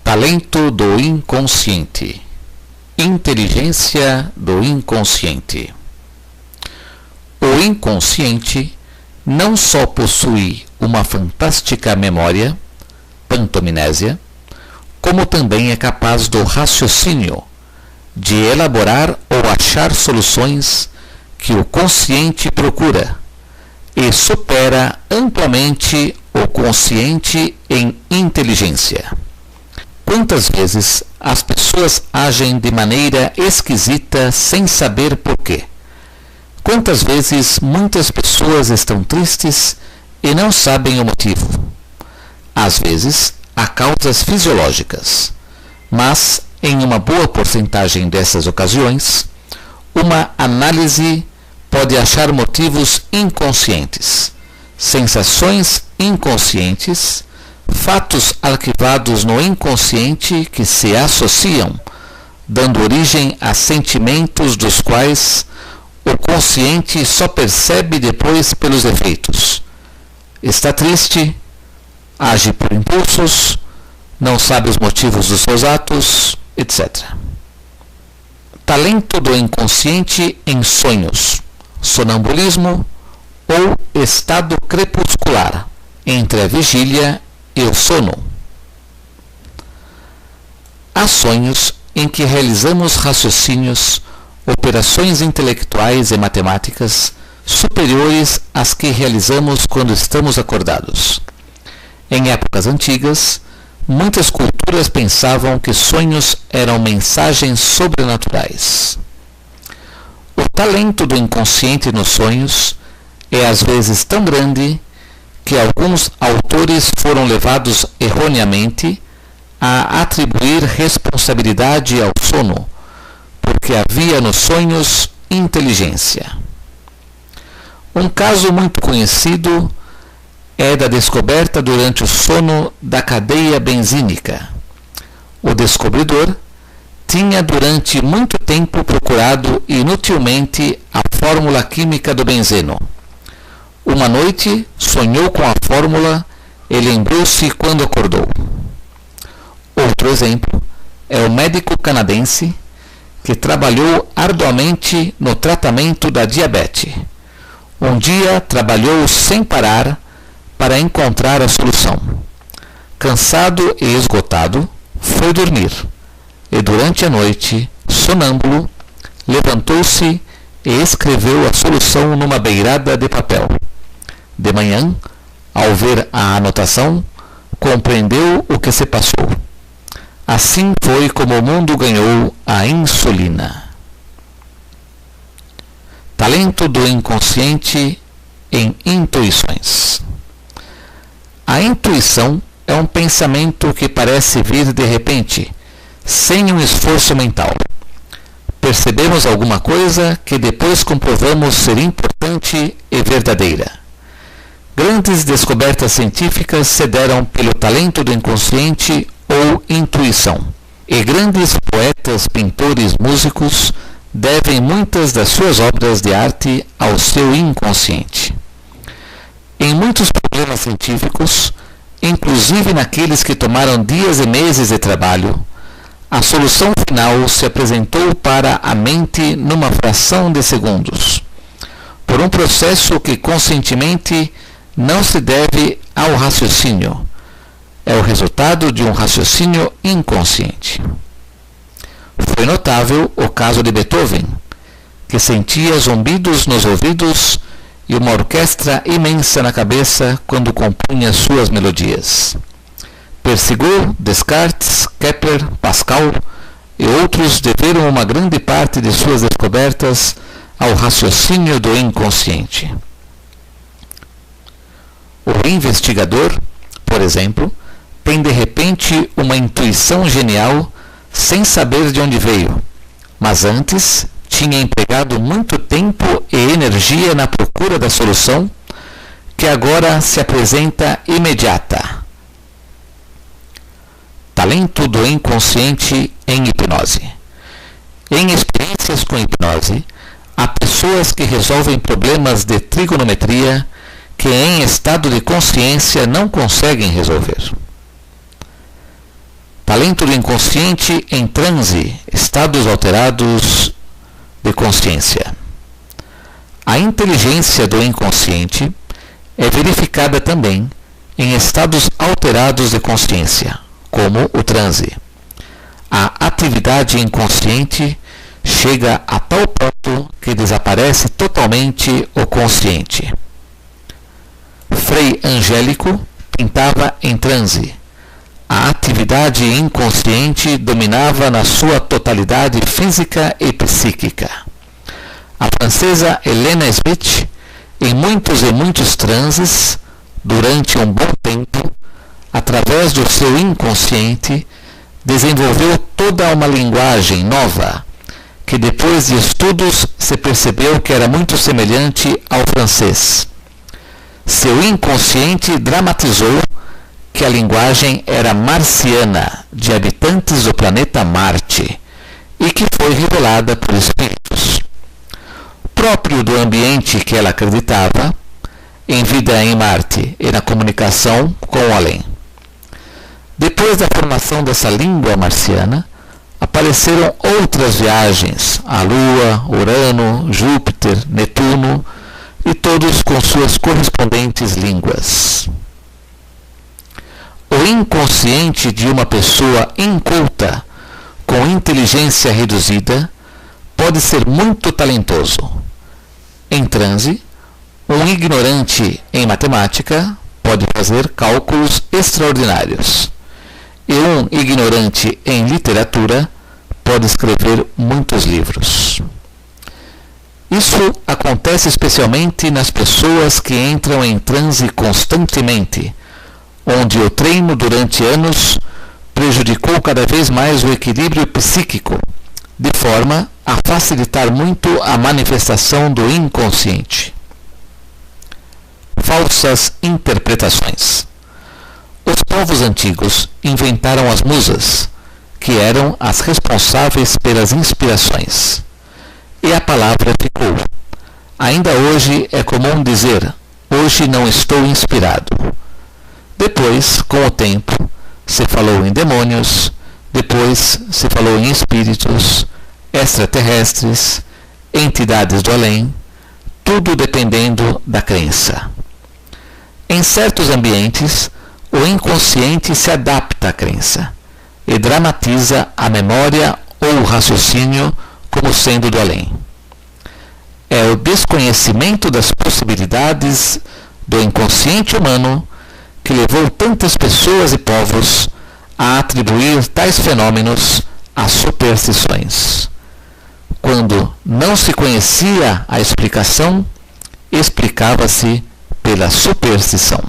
Talento do inconsciente. Inteligência do inconsciente. O inconsciente não só possui uma fantástica memória, pantomnésia, como também é capaz do raciocínio, de elaborar ou achar soluções que o consciente procura e supera amplamente o consciente em inteligência. Quantas vezes as pessoas agem de maneira esquisita sem saber porquê? Quantas vezes muitas pessoas estão tristes e não sabem o motivo? Às vezes, há causas fisiológicas, mas, em uma boa porcentagem dessas ocasiões, uma análise pode achar motivos inconscientes, sensações inconscientes, fatos arquivados no inconsciente que se associam, dando origem a sentimentos dos quais o consciente só percebe depois pelos efeitos. Está triste, age por impulsos, não sabe os motivos dos seus atos, etc. Talento do inconsciente em sonhos, sonambulismo ou estado crepuscular, entre a vigília e o sono. Há sonhos em que realizamos raciocínios, operações intelectuais e matemáticas superiores às que realizamos quando estamos acordados. Em épocas antigas, muitas culturas pensavam que sonhos eram mensagens sobrenaturais. O talento do inconsciente nos sonhos é às vezes tão grande que alguns autores foram levados erroneamente a atribuir responsabilidade ao sono, porque havia nos sonhos inteligência. Um caso muito conhecido é da descoberta durante o sono da cadeia benzínica. O descobridor tinha durante muito tempo procurado inutilmente a fórmula química do benzeno. Uma noite sonhou com a fórmula e lembrou-se quando acordou. Outro exemplo é o médico canadense que trabalhou arduamente no tratamento da diabetes. Um dia trabalhou sem parar para encontrar a solução. Cansado e esgotado, foi dormir e durante a noite, sonâmbulo, levantou-se e escreveu a solução numa beirada de papel. De manhã, ao ver a anotação, compreendeu o que se passou. Assim foi como o mundo ganhou a insulina. Talento do inconsciente em intuições. A intuição é um pensamento que parece vir de repente, sem um esforço mental. Percebemos alguma coisa que depois comprovamos ser importante e verdadeira. Grandes descobertas científicas se deram pelo talento do inconsciente ou intuição, e grandes poetas, pintores, músicos devem muitas das suas obras de arte ao seu inconsciente. Em muitos problemas científicos, inclusive naqueles que tomaram dias e meses de trabalho, a solução final se apresentou para a mente numa fração de segundos, por um processo que conscientemente não se deve ao raciocínio. É o resultado de um raciocínio inconsciente. Foi notável o caso de Beethoven, que sentia zumbidos nos ouvidos e uma orquestra imensa na cabeça quando compunha suas melodias. Persigou, Descartes, Kepler, Pascal e outros deveram uma grande parte de suas descobertas ao raciocínio do inconsciente. O investigador, por exemplo, tem de repente uma intuição genial sem saber de onde veio, mas antes tinha empregado muito tempo e energia na procura da solução, que agora se apresenta imediata. Talento do inconsciente em hipnose. Em experiências com hipnose, há pessoas que resolvem problemas de trigonometria que em estado de consciência não conseguem resolver. Talento do inconsciente em transe, estados alterados de consciência. A inteligência do inconsciente é verificada também em estados alterados de consciência, como o transe. A atividade inconsciente chega a tal ponto que desaparece totalmente o consciente. Frei Angélico pintava em transe. A atividade inconsciente dominava na sua totalidade física e psíquica. A francesa Helena Smith, em muitos e muitos transes, durante um bom tempo, através do seu inconsciente, desenvolveu toda uma linguagem nova, que depois de estudos se percebeu que era muito semelhante ao francês. Seu inconsciente dramatizou que a linguagem era marciana, de habitantes do planeta Marte, e que foi revelada por espíritos. Próprio do ambiente que ela acreditava, em vida em Marte e na comunicação com o além. Depois da formação dessa língua marciana, apareceram outras viagens à Lua, Urano, Júpiter, Netuno, e todos com suas correspondentes línguas. O inconsciente de uma pessoa inculta, com inteligência reduzida, pode ser muito talentoso. Em transe, um ignorante em matemática pode fazer cálculos extraordinários. E um ignorante em literatura pode escrever muitos livros. Isso acontece especialmente nas pessoas que entram em transe constantemente, onde o treino durante anos prejudicou cada vez mais o equilíbrio psíquico, de forma a facilitar muito a manifestação do inconsciente. Falsas interpretações. Os povos antigos inventaram as musas, que eram as responsáveis pelas inspirações. E a palavra ficou. Ainda hoje é comum dizer, hoje não estou inspirado. Depois, com o tempo, se falou em demônios, depois se falou em espíritos, extraterrestres, entidades do além, tudo dependendo da crença. Em certos ambientes, o inconsciente se adapta à crença e dramatiza a memória ou o raciocínio como sendo do além. É o desconhecimento das possibilidades do inconsciente humano que levou tantas pessoas e povos a atribuir tais fenômenos a superstições. Quando não se conhecia a explicação, explicava-se pela superstição.